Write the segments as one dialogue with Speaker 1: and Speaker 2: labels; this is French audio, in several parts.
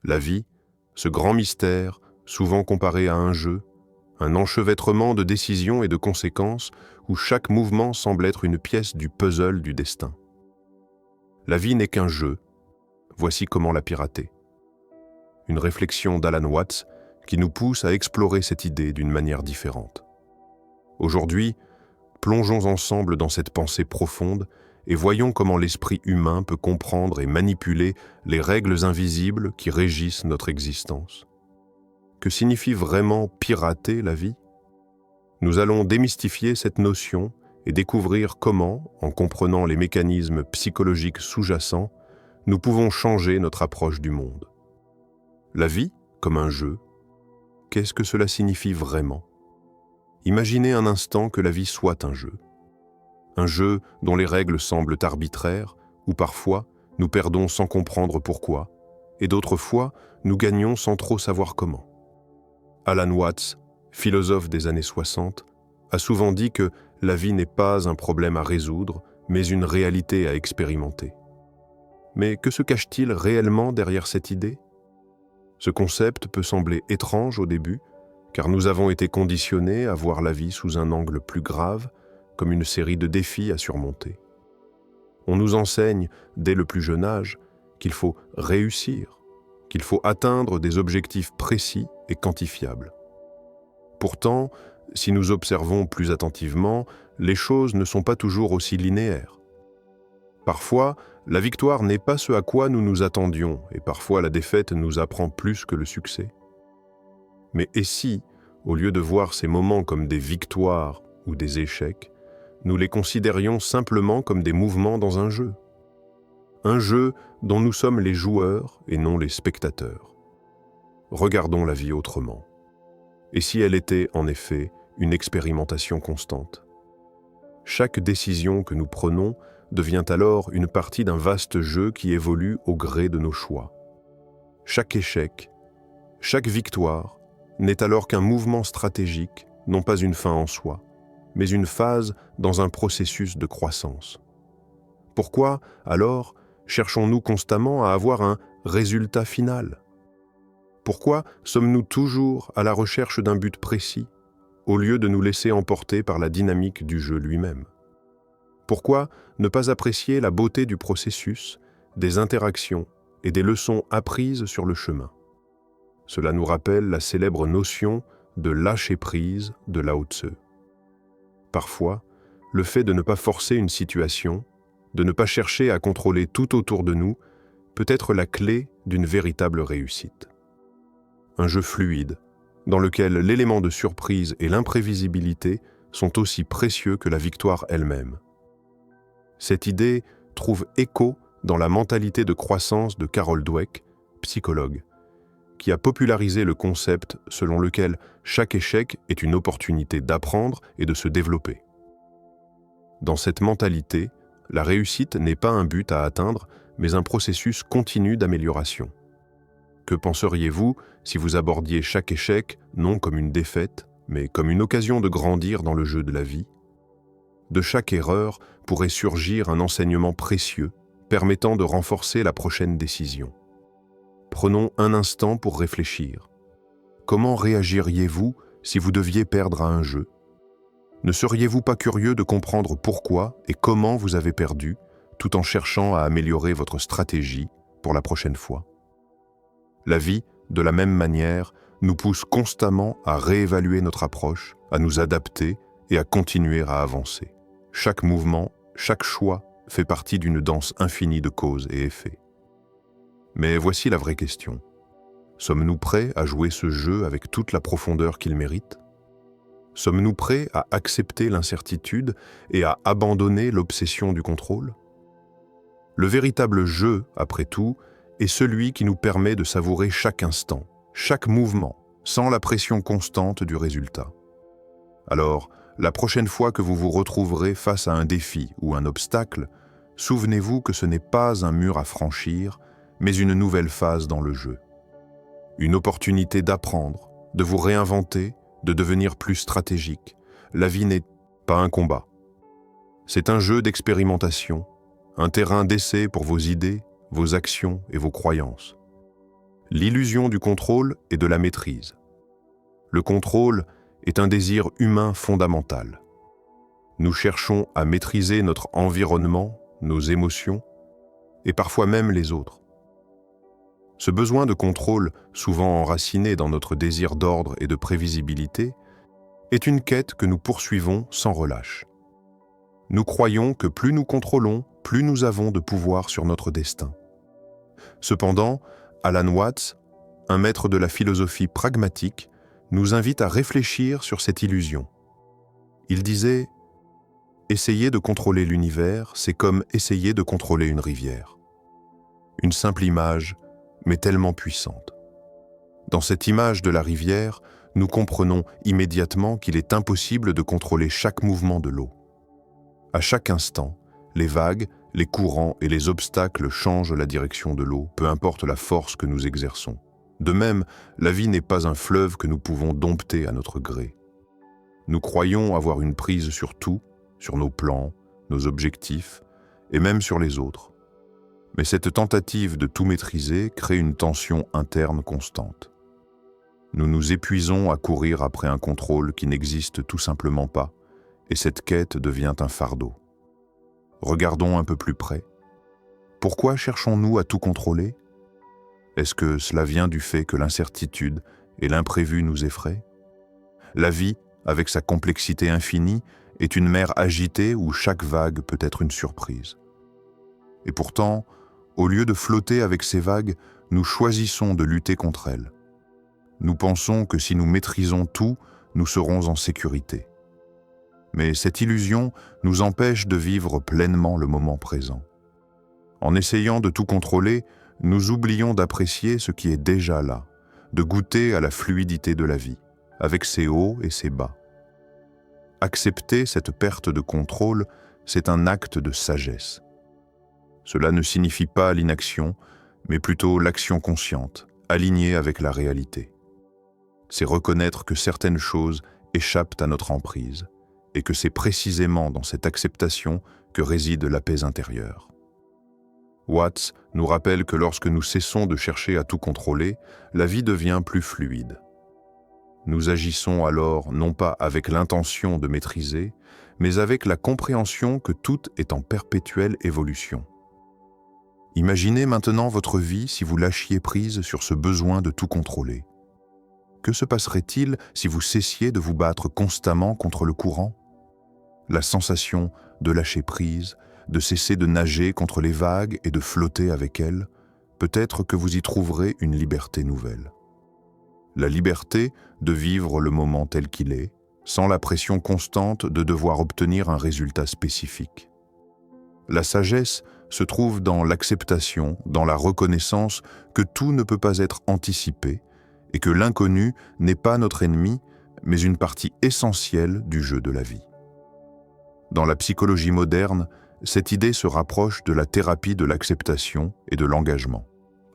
Speaker 1: La vie, ce grand mystère, souvent comparé à un jeu, un enchevêtrement de décisions et de conséquences où chaque mouvement semble être une pièce du puzzle du destin. La vie n'est qu'un jeu, voici comment la pirater. Une réflexion d'Alan Watts qui nous pousse à explorer cette idée d'une manière différente. Aujourd'hui, plongeons ensemble dans cette pensée profonde et voyons comment l'esprit humain peut comprendre et manipuler les règles invisibles qui régissent notre existence. Que signifie vraiment pirater la vie? Nous allons démystifier cette notion et découvrir comment, en comprenant les mécanismes psychologiques sous-jacents, nous pouvons changer notre approche du monde. La vie, comme un jeu, qu'est-ce que cela signifie vraiment? Imaginez un instant que la vie soit un jeu. Un jeu dont les règles semblent arbitraires, où parfois nous perdons sans comprendre pourquoi, et d'autres fois nous gagnons sans trop savoir comment. Alan Watts, philosophe des années 60, a souvent dit que la vie n'est pas un problème à résoudre, mais une réalité à expérimenter. Mais que se cache-t-il réellement derrière cette idée? Ce concept peut sembler étrange au début, car nous avons été conditionnés à voir la vie sous un angle plus grave, comme une série de défis à surmonter. On nous enseigne, dès le plus jeune âge, qu'il faut réussir, qu'il faut atteindre des objectifs précis et quantifiables. Pourtant, si nous observons plus attentivement, les choses ne sont pas toujours aussi linéaires. Parfois, la victoire n'est pas ce à quoi nous nous attendions, et parfois la défaite nous apprend plus que le succès. Mais et si, au lieu de voir ces moments comme des victoires ou des échecs, nous les considérions simplement comme des mouvements dans un jeu? Un jeu dont nous sommes les joueurs et non les spectateurs. Regardons la vie autrement. Et si elle était, en effet, une expérimentation constante? Chaque décision que nous prenons devient alors une partie d'un vaste jeu qui évolue au gré de nos choix. Chaque échec, chaque victoire n'est alors qu'un mouvement stratégique, non pas une fin en soi, mais une phase dans un processus de croissance. Pourquoi, alors, cherchons-nous constamment à avoir un résultat final? Pourquoi sommes-nous toujours à la recherche d'un but précis, au lieu de nous laisser emporter par la dynamique du jeu lui-même? Pourquoi ne pas apprécier la beauté du processus, des interactions et des leçons apprises sur le chemin? Cela nous rappelle la célèbre notion de lâcher prise de Lao Tzu. Parfois, le fait de ne pas forcer une situation, de ne pas chercher à contrôler tout autour de nous, peut être la clé d'une véritable réussite. Un jeu fluide, dans lequel l'élément de surprise et l'imprévisibilité sont aussi précieux que la victoire elle-même. Cette idée trouve écho dans la mentalité de croissance de Carol Dweck, psychologue, qui a popularisé le concept selon lequel chaque échec est une opportunité d'apprendre et de se développer. Dans cette mentalité, la réussite n'est pas un but à atteindre, mais un processus continu d'amélioration. Que penseriez-vous si vous abordiez chaque échec non comme une défaite, mais comme une occasion de grandir dans le jeu de la vie? De chaque erreur pourrait surgir un enseignement précieux, permettant de renforcer la prochaine décision. Prenons un instant pour réfléchir. Comment réagiriez-vous si vous deviez perdre à un jeu? Ne seriez-vous pas curieux de comprendre pourquoi et comment vous avez perdu, tout en cherchant à améliorer votre stratégie pour la prochaine fois? La vie, de la même manière, nous pousse constamment à réévaluer notre approche, à nous adapter et à continuer à avancer. Chaque mouvement, chaque choix fait partie d'une danse infinie de causes et effets. Mais voici la vraie question. Sommes-nous prêts à jouer ce jeu avec toute la profondeur qu'il mérite? Sommes-nous prêts à accepter l'incertitude et à abandonner l'obsession du contrôle? Le véritable jeu, après tout, est celui qui nous permet de savourer chaque instant, chaque mouvement, sans la pression constante du résultat. Alors, la prochaine fois que vous vous retrouverez face à un défi ou un obstacle, souvenez-vous que ce n'est pas un mur à franchir, mais une nouvelle phase dans le jeu. Une opportunité d'apprendre, de vous réinventer, de devenir plus stratégique. La vie n'est pas un combat. C'est un jeu d'expérimentation, un terrain d'essai pour vos idées, vos actions et vos croyances. L'illusion du contrôle et de la maîtrise. Le contrôle est un désir humain fondamental. Nous cherchons à maîtriser notre environnement, nos émotions, et parfois même les autres. Ce besoin de contrôle, souvent enraciné dans notre désir d'ordre et de prévisibilité, est une quête que nous poursuivons sans relâche. Nous croyons que plus nous contrôlons, plus nous avons de pouvoir sur notre destin. Cependant, Alan Watts, un maître de la philosophie pragmatique, nous invite à réfléchir sur cette illusion. Il disait « Essayer de contrôler l'univers, c'est comme essayer de contrôler une rivière. » Une simple image, mais tellement puissante. Dans cette image de la rivière, nous comprenons immédiatement qu'il est impossible de contrôler chaque mouvement de l'eau. À chaque instant, les vagues, les courants et les obstacles changent la direction de l'eau, peu importe la force que nous exerçons. De même, la vie n'est pas un fleuve que nous pouvons dompter à notre gré. Nous croyons avoir une prise sur tout, sur nos plans, nos objectifs, et même sur les autres. Mais cette tentative de tout maîtriser crée une tension interne constante. Nous nous épuisons à courir après un contrôle qui n'existe tout simplement pas, et cette quête devient un fardeau. Regardons un peu plus près. Pourquoi cherchons-nous à tout contrôler? Est-ce que cela vient du fait que l'incertitude et l'imprévu nous effraient? La vie, avec sa complexité infinie, est une mer agitée où chaque vague peut être une surprise. Et pourtant, au lieu de flotter avec ces vagues, nous choisissons de lutter contre elles. Nous pensons que si nous maîtrisons tout, nous serons en sécurité. Mais cette illusion nous empêche de vivre pleinement le moment présent. En essayant de tout contrôler, nous oublions d'apprécier ce qui est déjà là, de goûter à la fluidité de la vie, avec ses hauts et ses bas. Accepter cette perte de contrôle, c'est un acte de sagesse. Cela ne signifie pas l'inaction, mais plutôt l'action consciente, alignée avec la réalité. C'est reconnaître que certaines choses échappent à notre emprise, et que c'est précisément dans cette acceptation que réside la paix intérieure. Watts nous rappelle que lorsque nous cessons de chercher à tout contrôler, la vie devient plus fluide. Nous agissons alors non pas avec l'intention de maîtriser, mais avec la compréhension que tout est en perpétuelle évolution. Imaginez maintenant votre vie si vous lâchiez prise sur ce besoin de tout contrôler. Que se passerait-il si vous cessiez de vous battre constamment contre le courant? La sensation de lâcher prise, de cesser de nager contre les vagues et de flotter avec elles, peut-être que vous y trouverez une liberté nouvelle. La liberté de vivre le moment tel qu'il est, sans la pression constante de devoir obtenir un résultat spécifique. La sagesse se trouve dans l'acceptation, dans la reconnaissance que tout ne peut pas être anticipé et que l'inconnu n'est pas notre ennemi, mais une partie essentielle du jeu de la vie. Dans la psychologie moderne, cette idée se rapproche de la thérapie de l'acceptation et de l'engagement,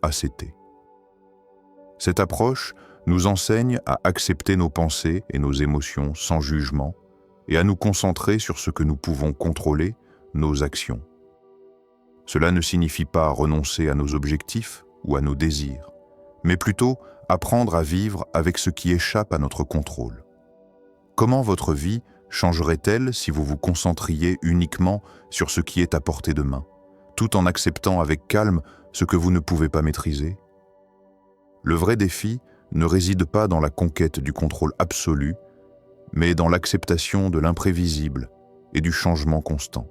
Speaker 1: ACT. Cette approche nous enseigne à accepter nos pensées et nos émotions sans jugement et à nous concentrer sur ce que nous pouvons contrôler, nos actions. Cela ne signifie pas renoncer à nos objectifs ou à nos désirs, mais plutôt apprendre à vivre avec ce qui échappe à notre contrôle. Comment votre vie changerait-elle si vous vous concentriez uniquement sur ce qui est à portée de main, tout en acceptant avec calme ce que vous ne pouvez pas maîtriser? Le vrai défi ne réside pas dans la conquête du contrôle absolu, mais dans l'acceptation de l'imprévisible et du changement constant.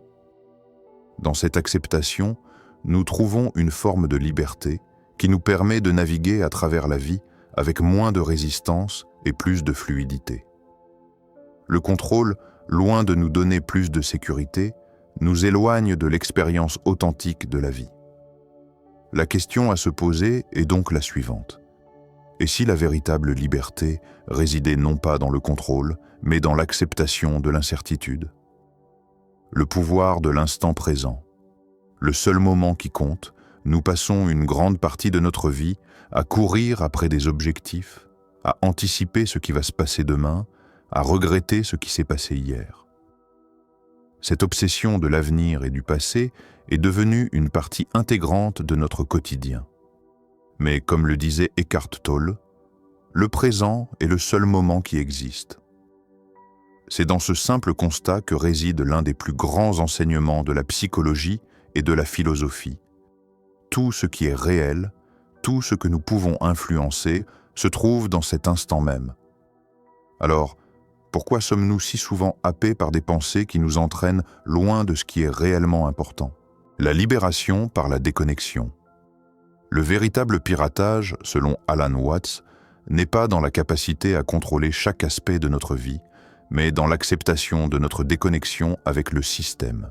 Speaker 1: Dans cette acceptation, nous trouvons une forme de liberté qui nous permet de naviguer à travers la vie avec moins de résistance et plus de fluidité. Le contrôle, loin de nous donner plus de sécurité, nous éloigne de l'expérience authentique de la vie. La question à se poser est donc la suivante. Et si la véritable liberté résidait non pas dans le contrôle, mais dans l'acceptation de l'incertitude? Le pouvoir de l'instant présent. Le seul moment qui compte, nous passons une grande partie de notre vie à courir après des objectifs, à anticiper ce qui va se passer demain, à regretter ce qui s'est passé hier. Cette obsession de l'avenir et du passé est devenue une partie intégrante de notre quotidien.
Speaker 2: Mais comme le disait Eckhart Tolle, le présent est le seul moment qui existe. C'est dans ce simple constat que réside l'un des plus grands enseignements de la psychologie et de la philosophie. Tout ce qui est réel, tout ce que nous pouvons influencer, se trouve dans cet instant même. Alors, pourquoi sommes-nous si souvent happés par des pensées qui nous entraînent loin de ce qui est réellement important? La libération par la déconnexion. Le véritable piratage, selon Alan Watts, n'est pas dans la capacité à contrôler chaque aspect de notre vie, mais dans l'acceptation de notre déconnexion avec le système.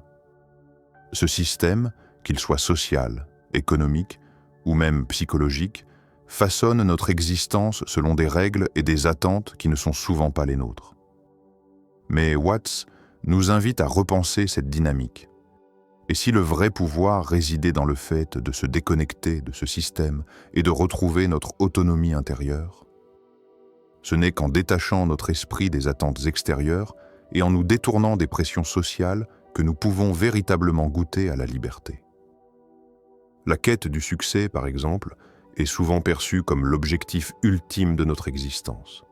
Speaker 2: Ce système, qu'il soit social, économique ou même psychologique, façonne notre existence selon des règles et des attentes qui ne sont souvent pas les nôtres. Mais Watts nous invite à repenser cette dynamique. Et si le vrai pouvoir résidait dans le fait de se déconnecter de ce système et de retrouver notre autonomie intérieure? Ce n'est qu'en détachant notre esprit des attentes extérieures et en nous détournant des pressions sociales que nous pouvons véritablement goûter à la liberté. La quête du succès, par exemple, est souvent perçue comme l'objectif ultime de notre existence.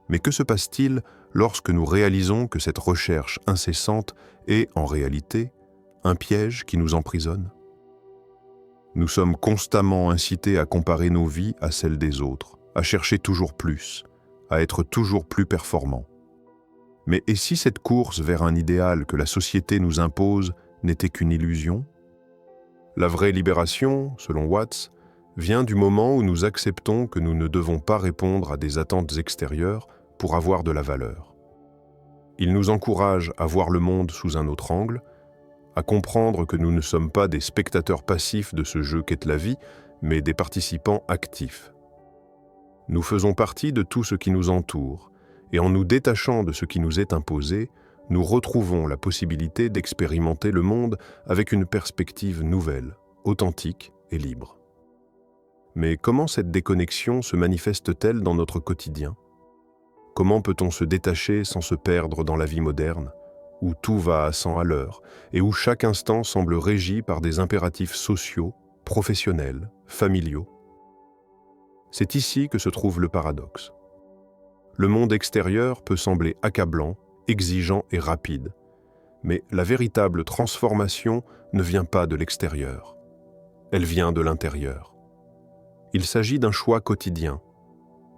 Speaker 2: Mais que se passe-t-il lorsque nous réalisons que cette recherche incessante est, en réalité, un piège qui nous emprisonne? Nous sommes constamment incités à comparer nos vies à celles des autres, à chercher toujours plus, à être toujours plus performants. Mais et si cette course vers un idéal que la société nous impose n'était qu'une illusion? La vraie libération, selon Watts, vient du moment où nous acceptons que nous ne devons pas répondre à des attentes extérieures pour avoir de la valeur. Il nous encourage à voir le monde sous un autre angle, à comprendre que nous ne sommes pas des spectateurs passifs de ce jeu qu'est la vie, mais des participants actifs. Nous faisons partie de tout ce qui nous entoure, et en nous détachant de ce qui nous est imposé, nous retrouvons la possibilité d'expérimenter le monde avec une perspective nouvelle, authentique et libre. Mais comment cette déconnexion se manifeste-t-elle dans notre quotidien? Comment peut-on se détacher sans se perdre dans la vie moderne, où tout va à 100 à l'heure et où chaque instant semble régi par des impératifs sociaux, professionnels, familiaux? C'est ici que se trouve le paradoxe. Le monde extérieur peut sembler accablant, exigeant et rapide, mais la véritable transformation ne vient pas de l'extérieur. Elle vient de l'intérieur. Il s'agit d'un choix quotidien,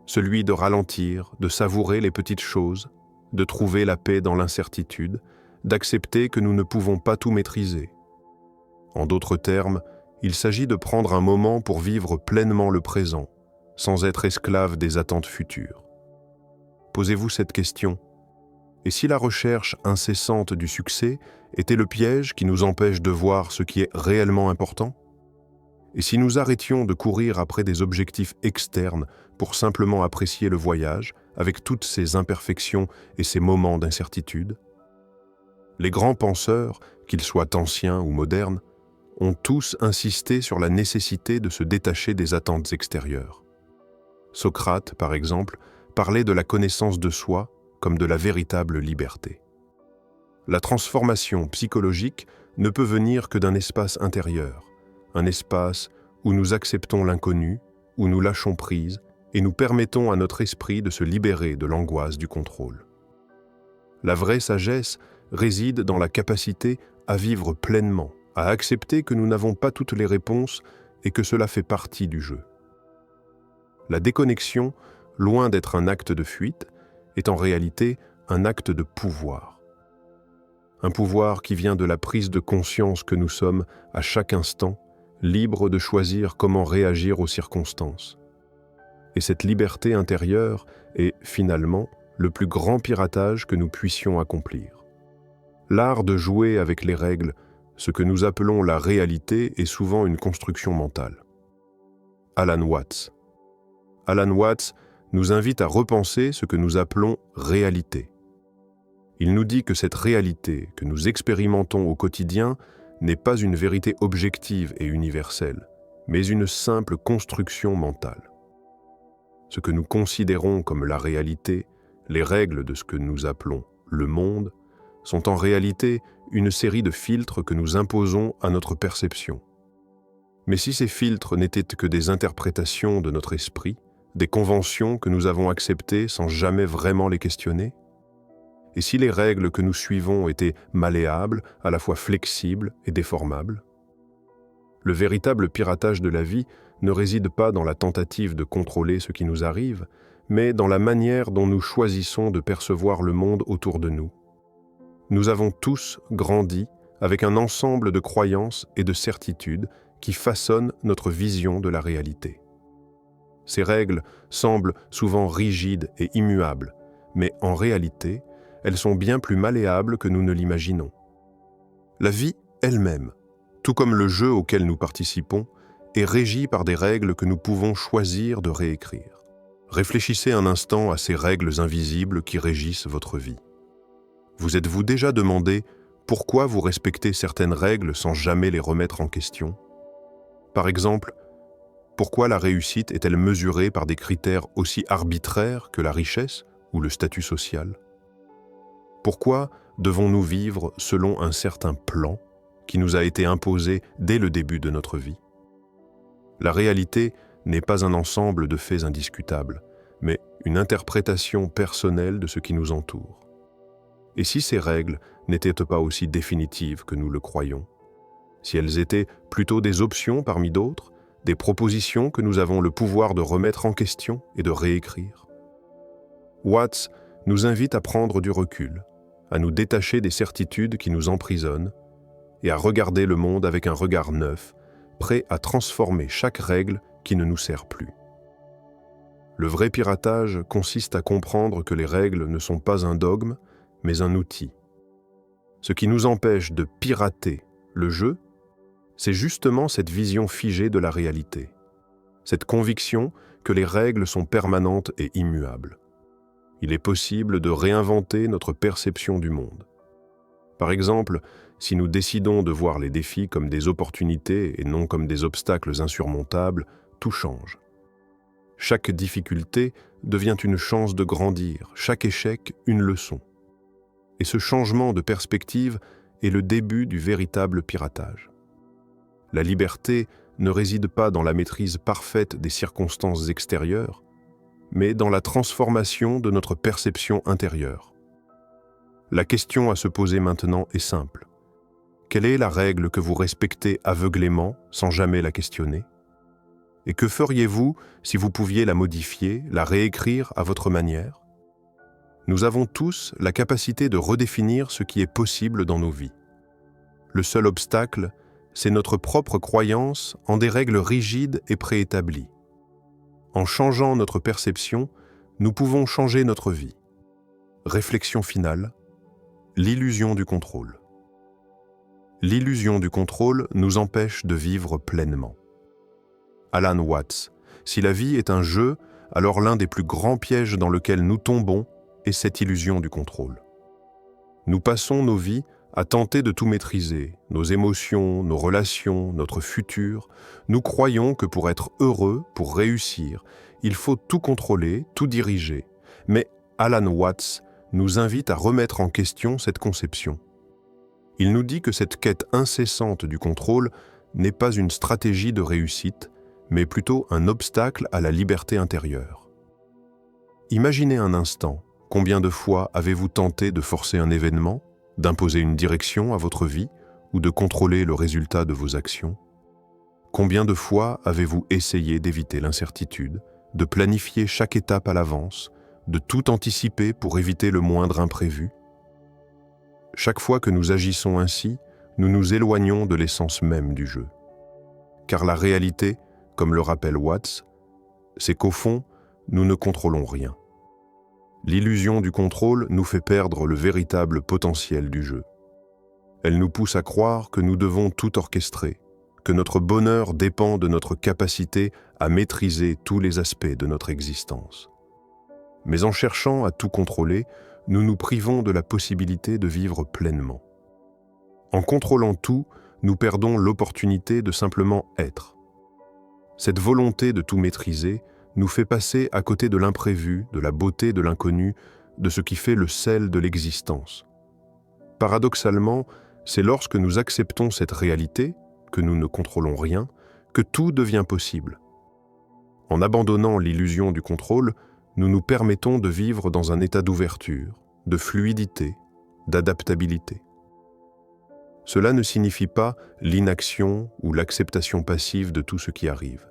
Speaker 2: celui de ralentir, de savourer les petites choses, de trouver la paix dans l'incertitude, d'accepter que nous ne pouvons pas tout maîtriser. En d'autres termes, il s'agit de prendre un moment pour vivre pleinement le présent, sans être esclave des attentes futures. Posez-vous cette question. Et si la recherche incessante du succès était le piège qui nous empêche de voir ce qui est réellement important? Et si nous arrêtions de courir après des objectifs externes pour simplement apprécier le voyage, avec toutes ses imperfections et ses moments d'incertitude? Les grands penseurs, qu'ils soient anciens ou modernes, ont tous insisté sur la nécessité de se détacher des attentes extérieures. Socrate, par exemple, parlait de la connaissance de soi comme de la véritable liberté. La transformation psychologique ne peut venir que d'un espace intérieur, un espace où nous acceptons l'inconnu, où nous lâchons prise et nous permettons à notre esprit de se libérer de l'angoisse du contrôle. La vraie sagesse réside dans la capacité à vivre pleinement, à accepter que nous n'avons pas toutes les réponses et que cela fait partie du jeu. La déconnexion, loin d'être un acte de fuite, est en réalité un acte de pouvoir. Un pouvoir qui vient de la prise de conscience que nous sommes, à chaque instant, libres de choisir comment réagir aux circonstances. Et cette liberté intérieure est, finalement, le plus grand piratage que nous puissions accomplir. L'art de jouer avec les règles, ce que nous appelons la réalité, est souvent une construction mentale. Alan Watts. Alan Watts nous invite à repenser ce que nous appelons réalité. Il nous dit que cette réalité que nous expérimentons au quotidien n'est pas une vérité objective et universelle, mais une simple construction mentale. Ce que nous considérons comme la réalité, les règles de ce que nous appelons le monde, sont en réalité une série de filtres que nous imposons à notre perception.
Speaker 1: Mais si ces filtres n'étaient que des interprétations de notre esprit, des conventions que nous avons acceptées sans jamais vraiment les questionner? Et si les règles que nous suivons étaient malléables, à la fois flexibles et déformables? Le véritable piratage de la vie ne réside pas dans la tentative de contrôler ce qui nous arrive, mais dans la manière dont nous choisissons de percevoir le monde autour de nous. Nous avons tous grandi avec un ensemble de croyances et de certitudes qui façonnent notre vision de la réalité. Ces règles semblent souvent rigides et immuables, mais en réalité, elles sont bien plus malléables que nous ne l'imaginons. La vie elle-même, tout comme le jeu auquel nous participons, est régie par des règles que nous pouvons choisir de réécrire. Réfléchissez un instant à ces règles invisibles qui régissent votre vie. Vous êtes-vous déjà demandé pourquoi vous respectez certaines règles sans jamais les remettre en question? Par exemple, pourquoi la réussite est-elle mesurée par des critères aussi arbitraires que la richesse ou le statut social? Pourquoi devons-nous vivre selon un certain plan qui nous a été imposé dès le début de notre vie? La réalité n'est pas un ensemble de faits indiscutables, mais une interprétation personnelle de ce qui nous entoure. Et si ces règles n'étaient pas aussi définitives que nous le croyons? Si elles étaient plutôt des options parmi d'autres, des propositions que nous avons le pouvoir de remettre en question et de réécrire? Watts nous invite à prendre du recul, à nous détacher des certitudes qui nous emprisonnent et à regarder le monde avec un regard neuf, prêt à transformer chaque règle qui ne nous sert plus. Le vrai piratage consiste à comprendre que les règles ne sont pas un dogme, mais un outil. Ce qui nous empêche de pirater le jeu, c'est justement cette vision figée de la réalité, cette conviction que les règles sont permanentes et immuables. Il est possible de réinventer notre perception du monde. Par exemple, si nous décidons de voir les défis comme des opportunités et non comme des obstacles insurmontables, tout change. Chaque difficulté devient une chance de grandir, chaque échec une leçon. Et ce changement de perspective est le début du véritable piratage. La liberté ne réside pas dans la maîtrise parfaite des circonstances extérieures, mais dans la transformation de notre perception intérieure. La question à se poser maintenant est simple. Quelle est la règle que vous respectez aveuglément sans jamais la questionner? Et que feriez-vous si vous pouviez la modifier, la réécrire à votre manière? Nous avons tous la capacité de redéfinir ce qui est possible dans nos vies. Le seul obstacle, c'est notre propre croyance en des règles rigides et préétablies. En changeant notre perception, nous pouvons changer notre vie. Réflexion finale, l'illusion du contrôle. L'illusion du contrôle nous empêche de vivre pleinement. Alan Watts, si la vie est un jeu, alors l'un des plus grands pièges dans lequel nous tombons est cette illusion du contrôle. Nous passons nos vies à tenter de tout maîtriser, nos émotions, nos relations, notre futur. Nous croyons que pour être heureux, pour réussir, il faut tout contrôler, tout diriger. Mais Alan Watts nous invite à remettre en question cette conception. Il nous dit que cette quête incessante du contrôle n'est pas une stratégie de réussite, mais plutôt un obstacle à la liberté intérieure. Imaginez un instant, combien de fois avez-vous tenté de forcer un événement, d'imposer une direction à votre vie ou de contrôler le résultat de vos actions? Combien de fois avez-vous essayé d'éviter l'incertitude, de planifier chaque étape à l'avance, de tout anticiper pour éviter le moindre imprévu? Chaque fois que nous agissons ainsi, nous nous éloignons de l'essence même du jeu. Car la réalité, comme le rappelle Watts, c'est qu'au fond, nous ne contrôlons rien. L'illusion du contrôle nous fait perdre le véritable potentiel du jeu. Elle nous pousse à croire que nous devons tout orchestrer, que notre bonheur dépend de notre capacité à maîtriser tous les aspects de notre existence. Mais en cherchant à tout contrôler, nous nous privons de la possibilité de vivre pleinement. En contrôlant tout, nous perdons l'opportunité de simplement être. Cette volonté de tout maîtriser nous fait passer à côté de l'imprévu, de la beauté de l'inconnu, de ce qui fait le sel de l'existence. Paradoxalement, c'est lorsque nous acceptons cette réalité, que nous ne contrôlons rien, que tout devient possible. En abandonnant l'illusion du contrôle, nous nous permettons de vivre dans un état d'ouverture, de fluidité, d'adaptabilité. Cela ne signifie pas l'inaction ou l'acceptation passive de tout ce qui arrive,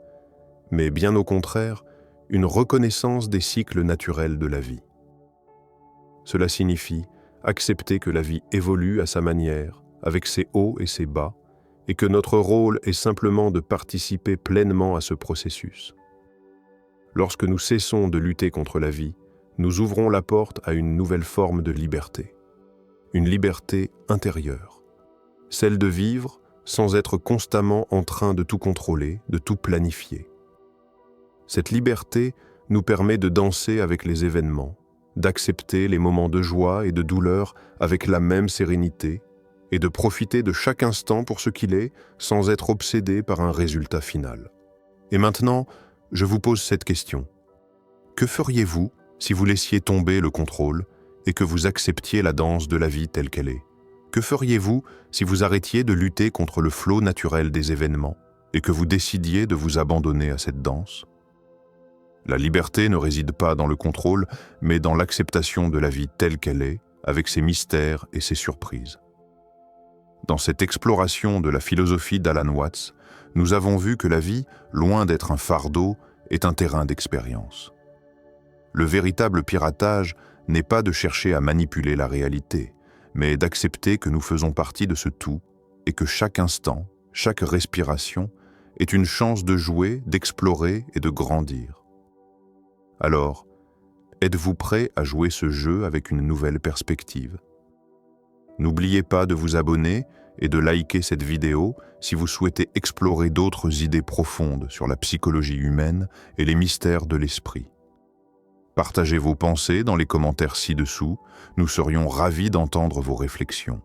Speaker 1: mais bien au contraire, une reconnaissance des cycles naturels de la vie. Cela signifie accepter que la vie évolue à sa manière, avec ses hauts et ses bas, et que notre rôle est simplement de participer pleinement à ce processus. Lorsque nous cessons de lutter contre la vie, nous ouvrons la porte à une nouvelle forme de liberté. Une liberté intérieure. Celle de vivre sans être constamment en train de tout contrôler, de tout planifier. Cette liberté nous permet de danser avec les événements, d'accepter les moments de joie et de douleur avec la même sérénité et de profiter de chaque instant pour ce qu'il est sans être obsédé par un résultat final. Et maintenant, je vous pose cette question. Que feriez-vous si vous laissiez tomber le contrôle et que vous acceptiez la danse de la vie telle qu'elle est? Que feriez-vous si vous arrêtiez de lutter contre le flot naturel des événements et que vous décidiez de vous abandonner à cette danse? La liberté ne réside pas dans le contrôle, mais dans l'acceptation de la vie telle qu'elle est, avec ses mystères et ses surprises. Dans cette exploration de la philosophie d'Alan Watts, nous avons vu que la vie, loin d'être un fardeau, est un terrain d'expérience. Le véritable piratage n'est pas de chercher à manipuler la réalité, mais d'accepter que nous faisons partie de ce tout et que chaque instant, chaque respiration est une chance de jouer, d'explorer et de grandir. Alors, êtes-vous prêt à jouer ce jeu avec une nouvelle perspective? N'oubliez pas de vous abonner et de liker cette vidéo si vous souhaitez explorer d'autres idées profondes sur la psychologie humaine et les mystères de l'esprit. Partagez vos pensées dans les commentaires ci-dessous, nous serions ravis d'entendre vos réflexions.